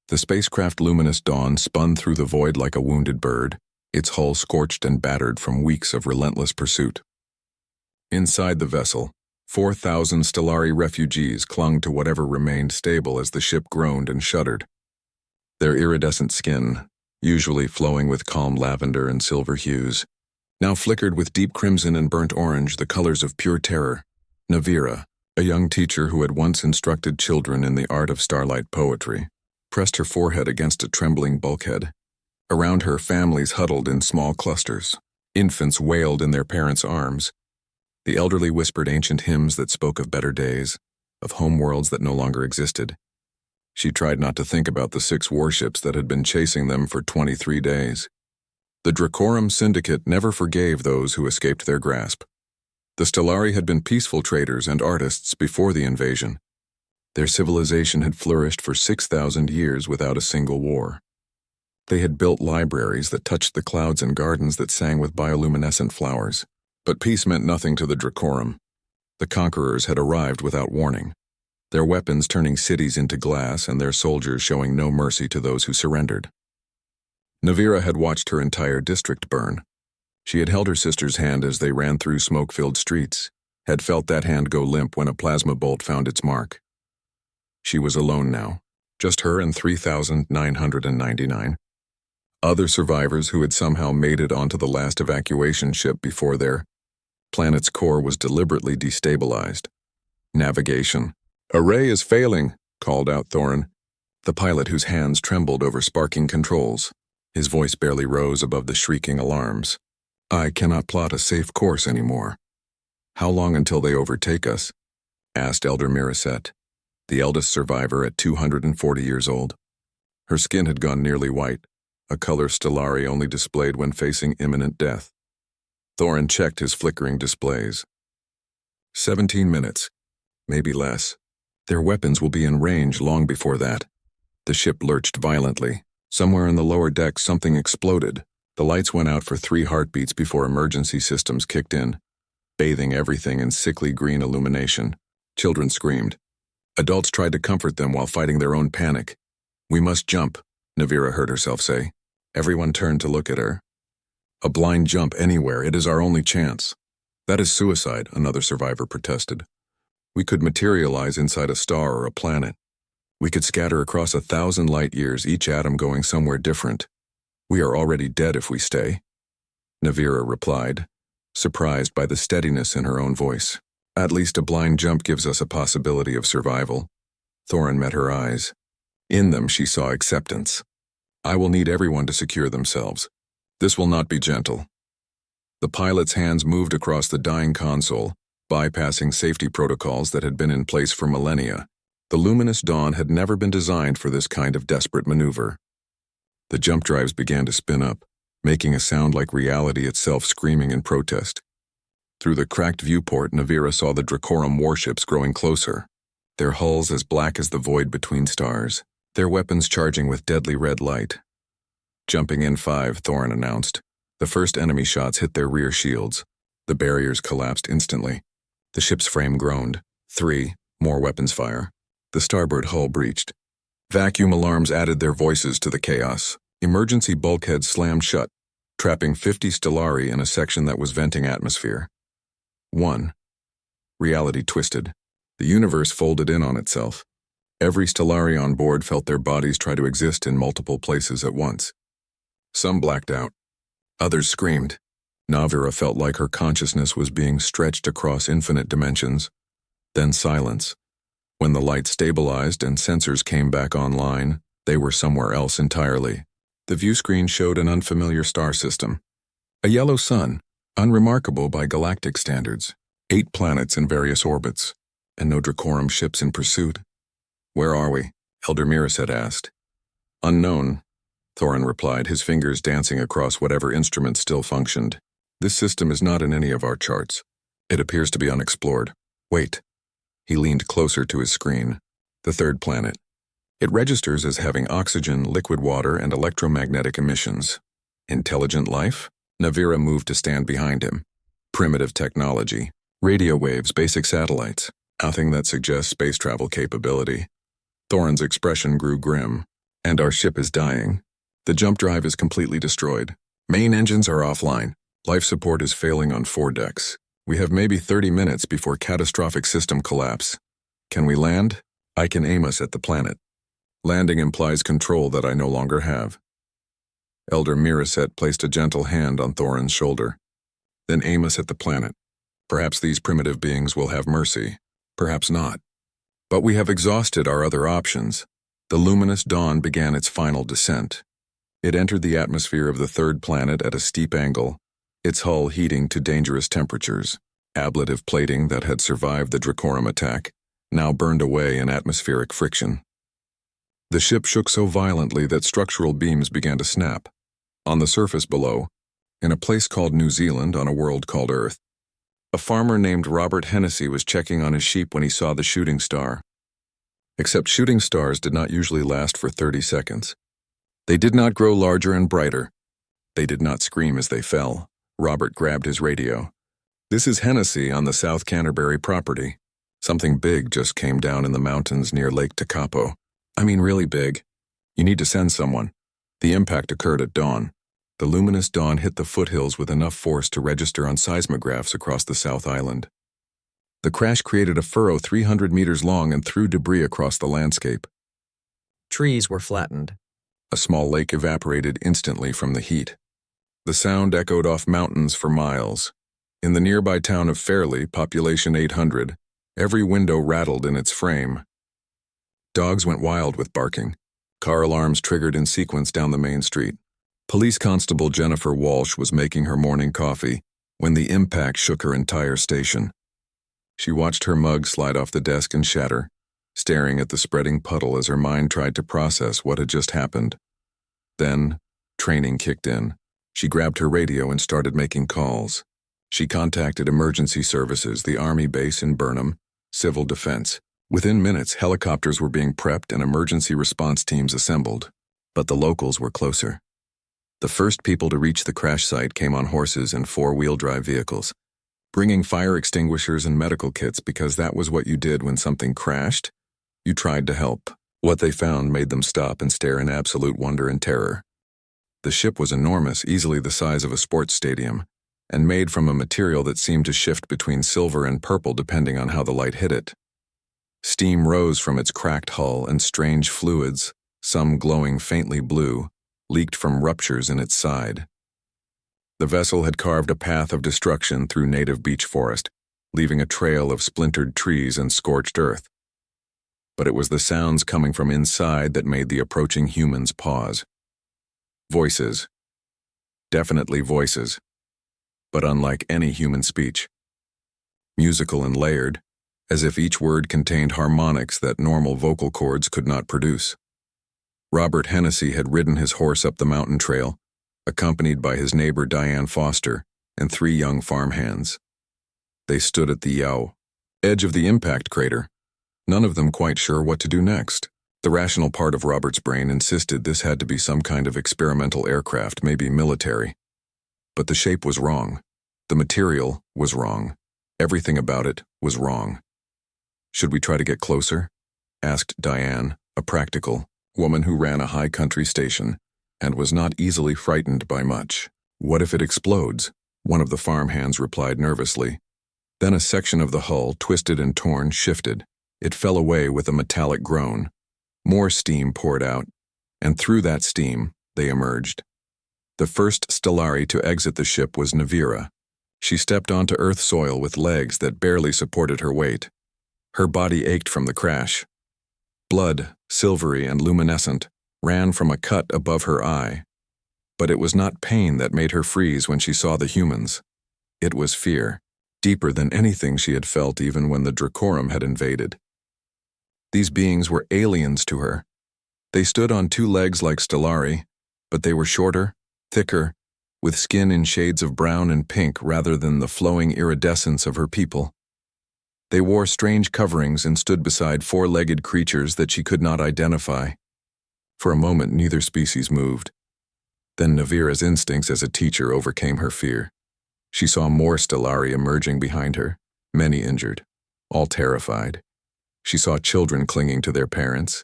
The spacecraft Luminous Dawn spun through the void like a wounded bird, its hull scorched and battered from weeks of relentless pursuit. Inside the vessel, 4,000 Stellari refugees clung to whatever remained stable as the ship groaned and shuddered. Their iridescent skin, usually flowing with calm lavender and silver hues, now flickered with deep crimson and burnt orange, the colors of pure terror. Navira, a young teacher who had once instructed children in the art of starlight poetry, pressed her forehead against a trembling bulkhead. Around her, families huddled in small clusters. Infants wailed in their parents' arms. The elderly whispered ancient hymns that spoke of better days, of homeworlds that no longer existed. She tried not to think about the 6 warships that had been chasing them for 23 days. The Dracorum Syndicate never forgave those who escaped their grasp. The Stellari had been peaceful traders and artists before the invasion. Their civilization had flourished for 6,000 years without a single war. They had built libraries that touched the clouds and gardens that sang with bioluminescent flowers. But peace meant nothing to the Dracorum. The conquerors had arrived without warning, their weapons turning cities into glass and their soldiers showing no mercy to those who surrendered. Navira had watched her entire district burn. She had held her sister's hand as they ran through smoke-filled streets, had felt that hand go limp when a plasma bolt found its mark. She was alone now, just her and 3,999. Other survivors who had somehow made it onto the last evacuation ship before their planet's core was deliberately destabilized. Navigation. "Array is failing," called out Thorin, the pilot whose hands trembled over sparking controls. His voice barely rose above the shrieking alarms. "I cannot plot a safe course anymore." "How long until they overtake us?" asked Elder Miraset, the eldest survivor at 240 years old. Her skin had gone nearly white, a color Stellari only displayed when facing imminent death. Thorin checked his flickering displays. 17 minutes, maybe less. Their weapons will be in range long before that. The ship lurched violently. Somewhere in the lower deck something exploded. The lights went out for 3 heartbeats before emergency systems kicked in, bathing everything in sickly green illumination. Children screamed. Adults tried to comfort them while fighting their own panic. "We must jump," Navira heard herself say. Everyone turned to look at her. "A blind jump anywhere, it is our only chance." "That is suicide," another survivor protested. "We could materialize inside a star or a planet. We could scatter across 1,000 light years, each atom going somewhere different. We are already dead if we stay." Navira replied, surprised by the steadiness in her own voice. "At least a blind jump gives us a possibility of survival." Thorin met her eyes. In them she saw acceptance. "I will need everyone to secure themselves. This will not be gentle." The pilot's hands moved across the dying console, bypassing safety protocols that had been in place for millennia. The Luminous Dawn had never been designed for this kind of desperate maneuver. The jump drives began to spin up, making a sound like reality itself screaming in protest. Through the cracked viewport, Navira saw the Dracorum warships growing closer, their hulls as black as the void between stars, their weapons charging with deadly red light. "Jumping in 5, Thorin announced. The first enemy shots hit their rear shields. The barriers collapsed instantly. The ship's frame groaned. 3, more weapons fire. The starboard hull breached. Vacuum alarms added their voices to the chaos. Emergency bulkheads slammed shut, trapping 50 Stellari in a section that was venting atmosphere. 1. Reality twisted. The universe folded in on itself. Every Stellari on board felt their bodies try to exist in multiple places at once. Some blacked out. Others screamed. Navira felt like her consciousness was being stretched across infinite dimensions. Then silence. When the light stabilized and sensors came back online, they were somewhere else entirely. The view screen showed an unfamiliar star system. A yellow sun, unremarkable by galactic standards. 8 planets in various orbits, and no Dracorum ships in pursuit. "Where are we?" Elder Miraset asked. "Unknown," Thorin replied, his fingers dancing across whatever instrument still functioned. "This system is not in any of our charts. It appears to be unexplored. Wait." He leaned closer to his screen. "The 3rd planet. It registers as having oxygen, liquid water, and electromagnetic emissions. Intelligent life?" Navira moved to stand behind him. "Primitive technology. Radio waves, basic satellites. Nothing that suggests space travel capability." Thorin's expression grew grim. And our ship is dying. The jump drive is completely destroyed. Main engines are offline. Life support is failing on 4 decks. We have maybe 30 minutes before catastrophic system collapse. Can we land? I can aim us at the planet. Landing implies control that I no longer have. Elder Miraset placed a gentle hand on Thorin's shoulder. Then aim us at the planet. Perhaps these primitive beings will have mercy. Perhaps not. But we have exhausted our other options. The luminous dawn began its final descent. It entered the atmosphere of the third planet at a steep angle, its hull heating to dangerous temperatures. Ablative plating that had survived the Dracorum attack now burned away in atmospheric friction. The ship shook so violently that structural beams began to snap. On the surface below, in a place called New Zealand on a world called Earth, a farmer named Robert Hennessy was checking on his sheep when he saw the shooting star. Except shooting stars did not usually last for 30 seconds. They did not grow larger and brighter. They did not scream as they fell. Robert grabbed his radio. "This is Hennessy on the South Canterbury property. Something big just came down in the mountains near Lake Tekapo. I mean really big. You need to send someone." The impact occurred at dawn. The luminous dawn hit the foothills with enough force to register on seismographs across the South Island. The crash created a furrow 300 meters long and threw debris across the landscape. Trees were flattened. A small lake evaporated instantly from the heat. The sound echoed off mountains for miles. In the nearby town of Fairley, population 800, every window rattled in its frame. Dogs went wild with barking. Car alarms triggered in sequence down the main street. Police Constable Jennifer Walsh was making her morning coffee when the impact shook her entire station. She watched her mug slide off the desk and shatter, staring at the spreading puddle as her mind tried to process what had just happened. Then, training kicked in. She grabbed her radio and started making calls. She contacted emergency services, the Army base in Burnham, civil defense. Within minutes, helicopters were being prepped and emergency response teams assembled. But the locals were closer. The first people to reach the crash site came on horses and 4-wheel drive vehicles, bringing fire extinguishers and medical kits because that was what you did when something crashed. You tried to help. What they found made them stop and stare in absolute wonder and terror. The ship was enormous, easily the size of a sports stadium, and made from a material that seemed to shift between silver and purple depending on how the light hit it. Steam rose from its cracked hull and strange fluids, some glowing faintly blue, leaked from ruptures in its side. The vessel had carved a path of destruction through native beech forest, leaving a trail of splintered trees and scorched earth. But it was the sounds coming from inside that made the approaching humans pause. Voices. Definitely voices. But unlike any human speech. Musical and layered, as if each word contained harmonics that normal vocal cords could not produce. Robert Hennessy had ridden his horse up the mountain trail, accompanied by his neighbor Diane Foster and 3 young farmhands. They stood at the Yao edge of the impact crater, none of them quite sure what to do next. The rational part of Robert's brain insisted this had to be some kind of experimental aircraft, maybe military. But the shape was wrong. The material was wrong. Everything about it was wrong. "Should we try to get closer?" asked Diane, a practical woman who ran a high country station and was not easily frightened by much. "What if it explodes?" one of the farmhands replied nervously. Then a section of the hull, twisted and torn, shifted. It fell away with a metallic groan. More steam poured out, and through that steam, they emerged. The first Stellari to exit the ship was Navira. She stepped onto Earth soil with legs that barely supported her weight. Her body ached from the crash. Blood, silvery and luminescent, ran from a cut above her eye. But it was not pain that made her freeze when she saw the humans. It was fear, deeper than anything she had felt even when the Dracorum had invaded. These beings were aliens to her. They stood on 2 legs like Stellari, but they were shorter, thicker, with skin in shades of brown and pink rather than the flowing iridescence of her people. They wore strange coverings and stood beside 4-legged creatures that she could not identify. For a moment, neither species moved. Then Navira's instincts as a teacher overcame her fear. She saw more Stellari emerging behind her, many injured, all terrified. She saw children clinging to their parents.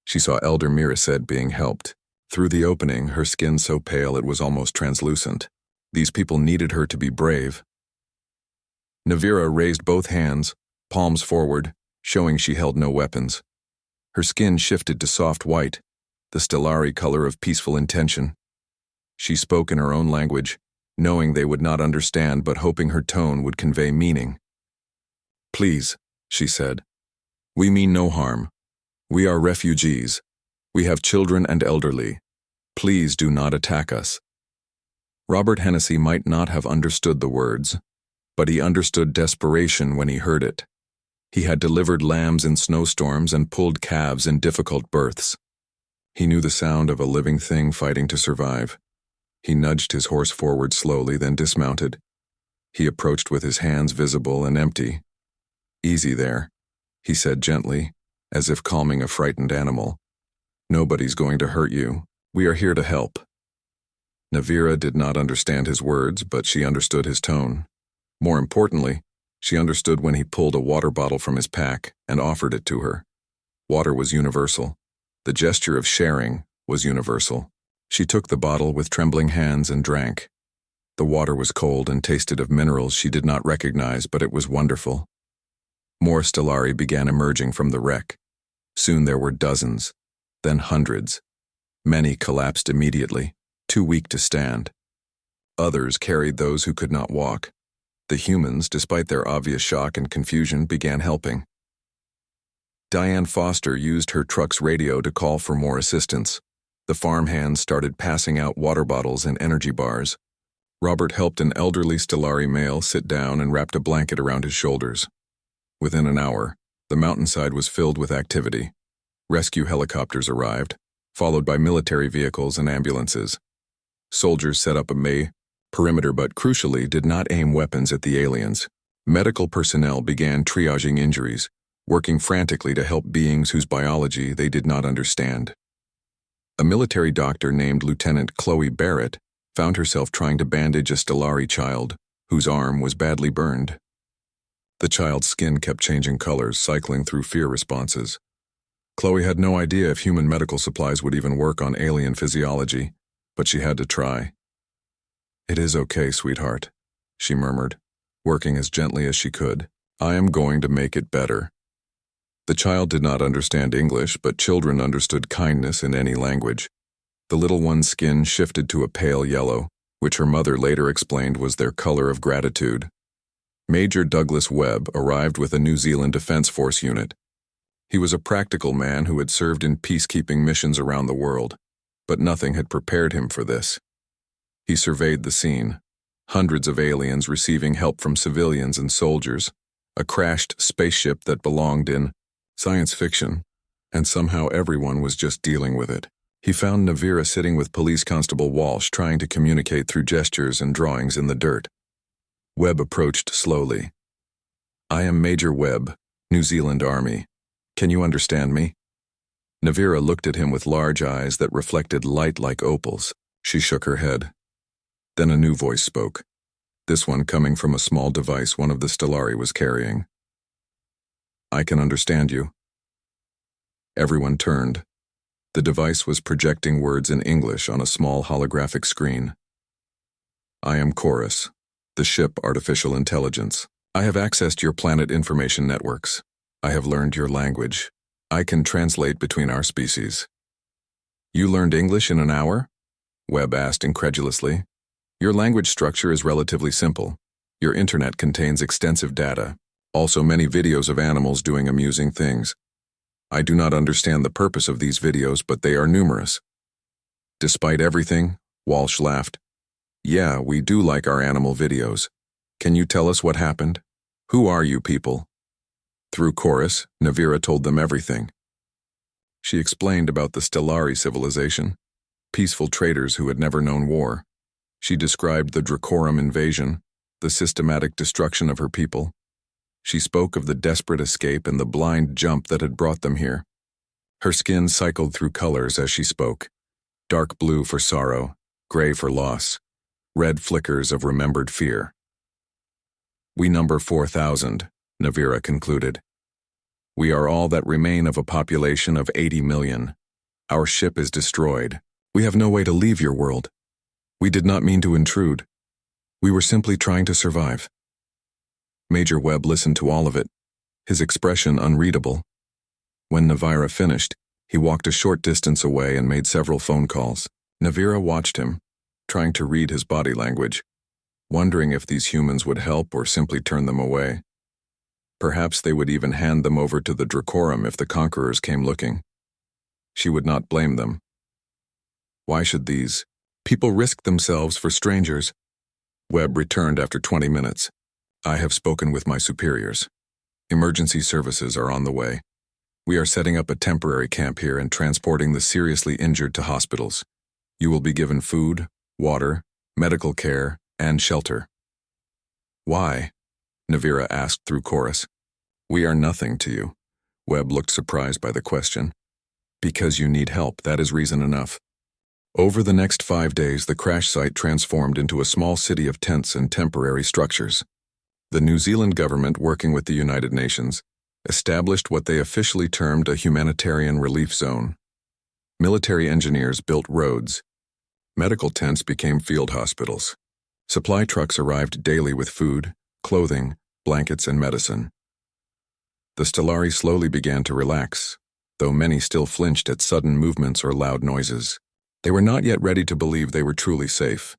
She saw Elder Miraced being helped. Through the opening, her skin so pale it was almost translucent. These people needed her to be brave. Navira raised both hands, palms forward, showing she held no weapons. Her skin shifted to soft white, the stellari color of peaceful intention. She spoke in her own language, knowing they would not understand but hoping her tone would convey meaning. "Please," she said. "We mean no harm. We are refugees. We have children and elderly. Please do not attack us." Robert Hennessy might not have understood the words, but he understood desperation when he heard it. He had delivered lambs in snowstorms and pulled calves in difficult births. He knew the sound of a living thing fighting to survive. He nudged his horse forward slowly, then dismounted. He approached with his hands visible and empty. "Easy there," he said gently, as if calming a frightened animal. "Nobody's going to hurt you. We are here to help." Navira did not understand his words, but she understood his tone. More importantly, she understood when he pulled a water bottle from his pack and offered it to her. Water was universal. The gesture of sharing was universal. She took the bottle with trembling hands and drank. The water was cold and tasted of minerals she did not recognize, but it was wonderful. More stellari began emerging from the wreck. Soon there were dozens, then hundreds. Many collapsed immediately, too weak to stand. Others carried those who could not walk. The humans, despite their obvious shock and confusion, began helping. Diane Foster used her truck's radio to call for more assistance. The farmhands started passing out water bottles and energy bars. Robert helped an elderly stellari male sit down and wrapped a blanket around his shoulders. Within an hour, the mountainside was filled with activity. Rescue helicopters arrived, followed by military vehicles and ambulances. Soldiers set up a perimeter but crucially did not aim weapons at the aliens. Medical personnel began triaging injuries, working frantically to help beings whose biology they did not understand. A military doctor named Lieutenant Chloe Barrett found herself trying to bandage a stellari child whose arm was badly burned. The child's skin kept changing colors, cycling through fear responses. Chloe had no idea if human medical supplies would even work on alien physiology, but she had to try. "It is okay, sweetheart," she murmured, working as gently as she could. "I am going to make it better." The child did not understand English, but children understood kindness in any language. The little one's skin shifted to a pale yellow, which her mother later explained was their color of gratitude. Major Douglas Webb arrived with a New Zealand Defence Force unit. He was a practical man who had served in peacekeeping missions around the world, but nothing had prepared him for this. He surveyed the scene. Hundreds of aliens receiving help from civilians and soldiers, a crashed spaceship that belonged in science fiction, and somehow everyone was just dealing with it. He found Navira sitting with Police Constable Walsh trying to communicate through gestures and drawings in the dirt. Webb approached slowly. "I am Major Webb, New Zealand Army. Can you understand me?" Navira looked at him with large eyes that reflected light like opals. She shook her head. Then a new voice spoke, this one coming from a small device one of the stellari was carrying. "I can understand you." Everyone turned. The device was projecting words in English on a small holographic screen. "I am Chorus, the ship Artificial Intelligence. I have accessed your planet information networks. I have learned your language. I can translate between our species." "You learned English in an hour?" Webb asked incredulously. "Your language structure is relatively simple. Your internet contains extensive data, also many videos of animals doing amusing things. I do not understand the purpose of these videos, but they are numerous." "Despite everything," Walsh laughed. "Yeah, we do like our animal videos. Can you tell us what happened? Who are you people?" Through Chorus, Navira told them everything. She explained about the Stellari civilization, peaceful traders who had never known war. She described the Dracorum invasion, the systematic destruction of her people. She spoke of the desperate escape and the blind jump that had brought them here. Her skin cycled through colors as she spoke. Dark blue for sorrow, gray for loss, red flickers of remembered fear. "We number 4,000, Navira concluded. We are all that remain of a population of 80 million. Our ship is destroyed. We have no way to leave your world. We did not mean to intrude. We were simply trying to survive." Major Webb listened to all of it, his expression unreadable. When Navira finished, he walked a short distance away and made several phone calls. Navira watched him, trying to read his body language, wondering if these humans would help or simply turn them away. Perhaps they would even hand them over to the Dracorum if the conquerors came looking. She would not blame them. Why should these people risk themselves for strangers? Webb returned after 20 minutes. "I have spoken with my superiors. Emergency services are on the way. We are setting up a temporary camp here and transporting the seriously injured to hospitals. You will be given food, water, medical care, and shelter." "Why?" Navira asked through chorus. "We are nothing to you." Webb looked surprised by the question. "Because you need help, that is reason enough." Over the next 5 days, the crash site transformed into a small city of tents and temporary structures. The New Zealand government, working with the United Nations, established what they officially termed a humanitarian relief zone. Military engineers built roads. Medical tents became field hospitals. Supply trucks arrived daily with food, clothing, blankets, and medicine. The Stellari slowly began to relax, though many still flinched at sudden movements or loud noises. They were not yet ready to believe they were truly safe.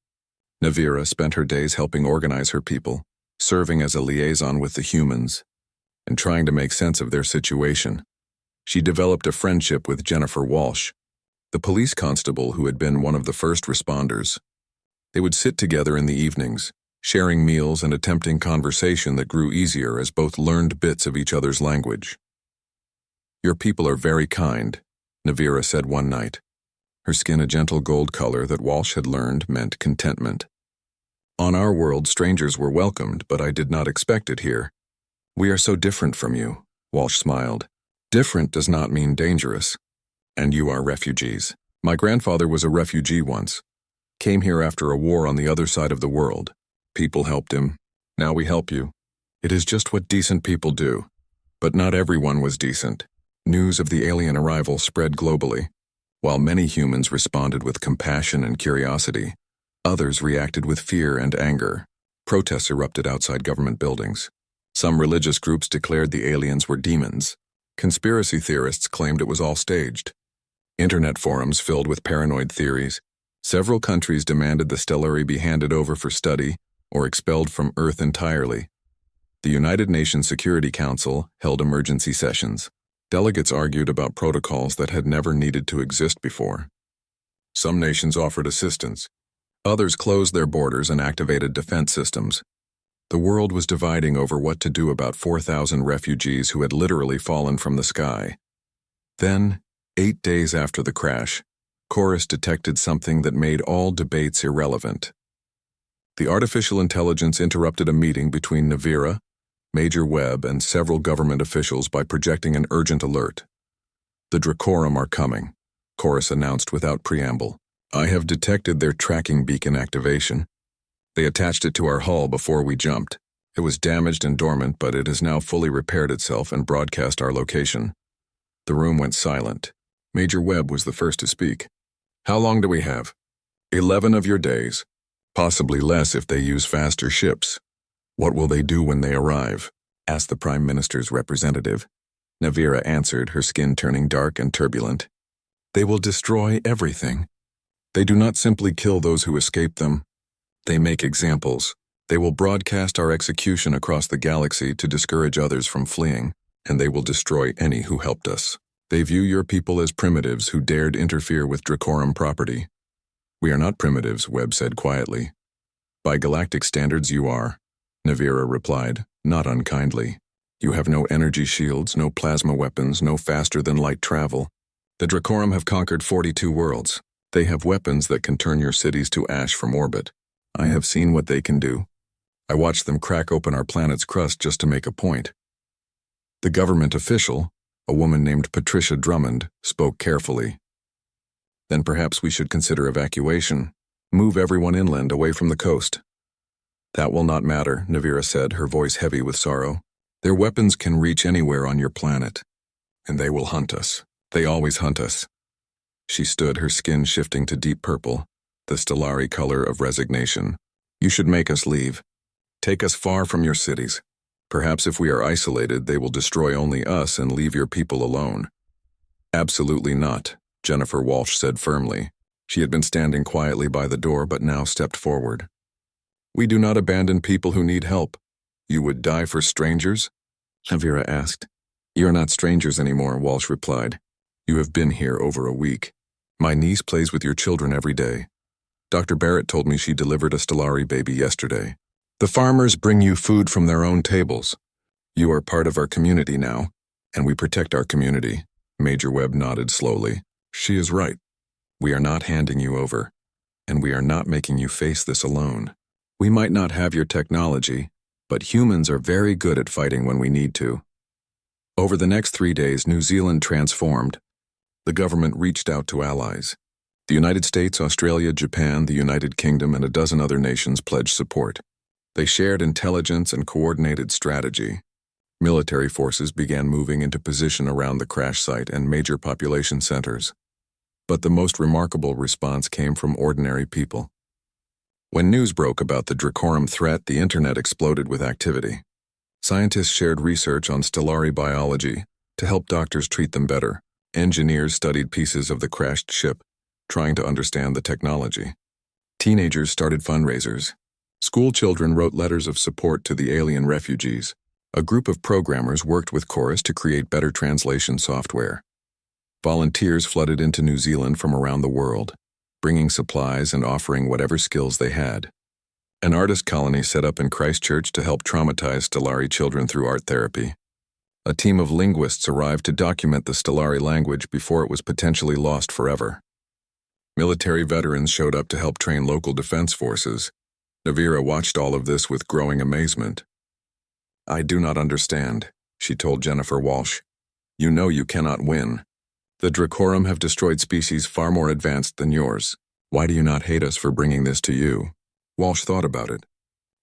Navira spent her days helping organize her people, serving as a liaison with the humans, and trying to make sense of their situation. She developed a friendship with Jennifer Walsh, the police constable who had been one of the first responders. They would sit together in the evenings, sharing meals and attempting conversation that grew easier as both learned bits of each other's language. "Your people are very kind," Navira said one night, her skin a gentle gold color that Walsh had learned meant contentment. "On our world, strangers were welcomed, but I did not expect it here. We are so different from you," Walsh smiled. "Different does not mean dangerous. And you are refugees. My grandfather was a refugee once. Came here after a war on the other side of the world. People helped him. Now we help you. It is just what decent people do. But not everyone was decent. News of the alien arrival spread globally. While many humans responded with compassion and curiosity, others reacted with fear and anger. Protests erupted outside government buildings. Some religious groups declared the aliens were demons. Conspiracy theorists claimed it was all staged. Internet forums filled with paranoid theories. Several countries demanded the Stellari be handed over for study or expelled from Earth entirely. The United Nations Security Council held emergency sessions. Delegates argued about protocols that had never needed to exist before. Some nations offered assistance. Others closed their borders and activated defense systems. The world was dividing over what to do about 4,000 refugees who had literally fallen from the sky. Then, 8 days after the crash, Chorus detected something that made all debates irrelevant. The artificial intelligence interrupted a meeting between Navira, Major Webb, and several government officials by projecting an urgent alert. "The Dracorum are coming," Chorus announced without preamble. "I have detected their tracking beacon activation. They attached it to our hull before we jumped. It was damaged and dormant, but it has now fully repaired itself and broadcast our location." The room went silent. Major Webb was the first to speak. "How long do we have?" 11 of your days. Possibly less if they use faster ships. "What will they do when they arrive?" asked the Prime Minister's representative. Navira answered, her skin turning dark and turbulent. "They will destroy everything. They do not simply kill those who escape them. They make examples. They will broadcast our execution across the galaxy to discourage others from fleeing, and they will destroy any who helped us. They view your people as primitives who dared interfere with Dracorum property." "We are not primitives," Webb said quietly. "By galactic standards you are," Navira replied, not unkindly. "You have no energy shields, no plasma weapons, no faster-than-light travel. The Dracorum have conquered 42 worlds. They have weapons that can turn your cities to ash from orbit. I have seen what they can do. I watched them crack open our planet's crust just to make a point." The government official, a woman named Patricia Drummond, spoke carefully. "Then perhaps we should consider evacuation. Move everyone inland away from the coast." "That will not matter," Navira said, her voice heavy with sorrow. "Their weapons can reach anywhere on your planet. And they will hunt us. They always hunt us. She stood, her skin shifting to deep purple, the stellari color of resignation. You should make us leave. Take us far from your cities. Perhaps if we are isolated, they will destroy only us and leave your people alone. Absolutely not, Jennifer Walsh said firmly. She had been standing quietly by the door but now stepped forward. We do not abandon people who need help. You would die for strangers? Avira asked. You're not strangers anymore, Walsh replied. You have been here over a week. My niece plays with your children every day. Dr. Barrett told me she delivered a stellari baby yesterday. The farmers bring you food from their own tables. You are part of our community now, and we protect our community. Major Webb nodded slowly. She is right. We are not handing you over, and we are not making you face this alone. We might not have your technology, but humans are very good at fighting when we need to. Over the next 3 days, New Zealand transformed. The government reached out to allies. The United States, Australia, Japan, the United Kingdom, and a dozen other nations pledged support. They shared intelligence and coordinated strategy. Military forces began moving into position around the crash site and major population centers. But the most remarkable response came from ordinary people. When news broke about the Dracorum threat, the internet exploded with activity. Scientists shared research on stellari biology to help doctors treat them better. Engineers studied pieces of the crashed ship, trying to understand the technology. Teenagers started fundraisers. School children wrote letters of support to the alien refugees. A group of programmers worked with Chorus to create better translation software. Volunteers flooded into New Zealand from around the world, bringing supplies and offering whatever skills they had. An artist colony set up in Christchurch to help traumatized stellari children through art therapy. A team of linguists arrived to document the stellari language before it was potentially lost forever. Military veterans showed up to help train local defense forces. Navira watched all of this with growing amazement. I do not understand, she told Jennifer Walsh. You know you cannot win. The Dracorum have destroyed species far more advanced than yours. Why do you not hate us for bringing this to you? Walsh thought about it.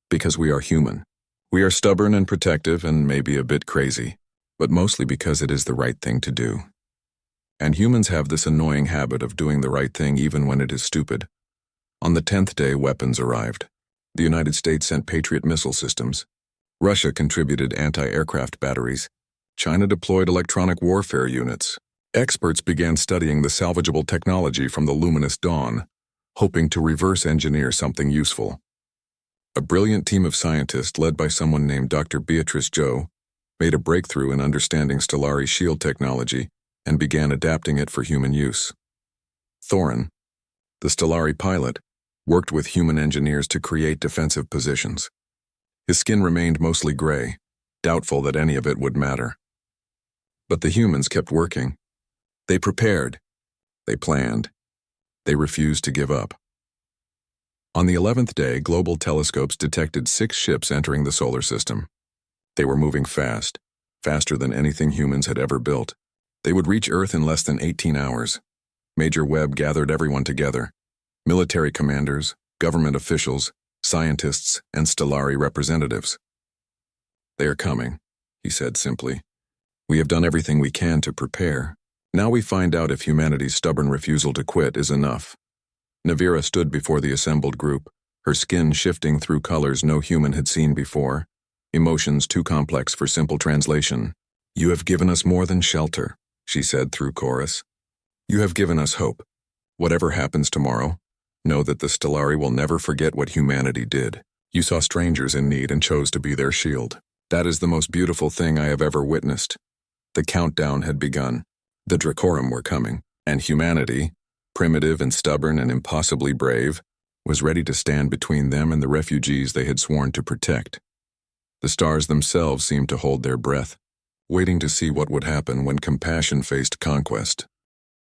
Because we are human. We are stubborn and protective and maybe a bit crazy, but mostly because it is the right thing to do. And humans have this annoying habit of doing the right thing even when it is stupid. On the 10th day, weapons arrived. The United States sent Patriot missile systems. Russia contributed anti-aircraft batteries. China deployed electronic warfare units. Experts began studying the salvageable technology from the luminous dawn, hoping to reverse engineer something useful. A brilliant team of scientists led by someone named Dr. Beatrice Joe made a breakthrough in understanding stellari shield technology and began adapting it for human use. Thorin, the stellari pilot, worked with human engineers to create defensive positions. His skin remained mostly gray, doubtful that any of it would matter. But the humans kept working. They prepared. They planned. They refused to give up. On the 11th day, global telescopes detected 6 ships entering the solar system. They were moving fast, faster than anything humans had ever built. They would reach Earth in less than 18 hours. Major Webb gathered everyone together. Military commanders, government officials, scientists, and stellari representatives. They are coming, he said simply. We have done everything we can to prepare. Now we find out if humanity's stubborn refusal to quit is enough. Navira stood before the assembled group, her skin shifting through colors no human had seen before, emotions too complex for simple translation. You have given us more than shelter, she said through chorus. You have given us hope. Whatever happens tomorrow, know that the stellari will never forget what humanity did. You saw strangers in need and chose to be their shield. That is the most beautiful thing I have ever witnessed. The countdown had begun. The Dracorum were coming, and humanity, primitive and stubborn and impossibly brave, was ready to stand between them and the refugees they had sworn to protect. The stars themselves seemed to hold their breath, waiting to see what would happen when compassion faced conquest.